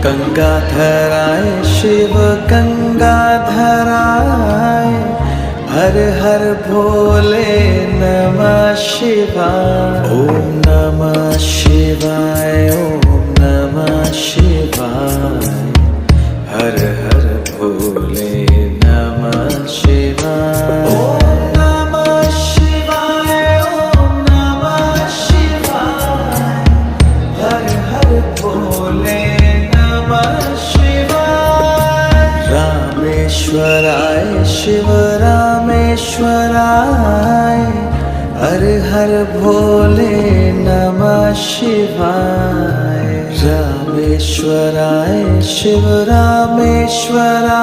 गंगाधराय शिव गंगाधराय हर हर भोले नमः शिवाय। ओम नमः शिवाय ओम नमः शिवाय हर हर भोले नमः शिवाय। ओम नमः शिवाय ओम नमः शिवाय हर हर भोले नमः शिवाय। रामेश्वराय शिव रामेश्वराय हर हर भोले नमः शिवाय। रामेश्वराय शिव रामेश्वराय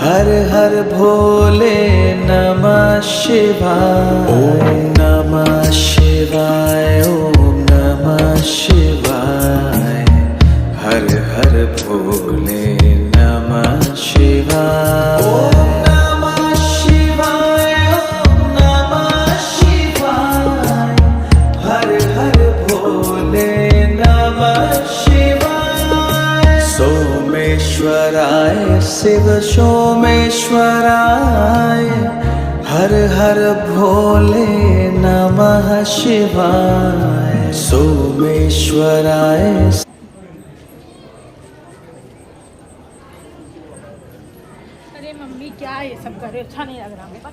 हर हर भोले नमः शिवाय। ओम नमः शिवाय ओम नमः शिवाय हर हर भोले नमः शिवाय। ओम नमः शिवाय ओम नमः शिवाय हर हर भोले नमः शिवाय। सोमेश्वराय शिव सोमेश्वराय हर हर भोले नमः शिवाय। सोमेश्वराय। अरे मम्मी क्या ये सब कर रहे हो, अच्छा नहीं लग रहा मेरे को।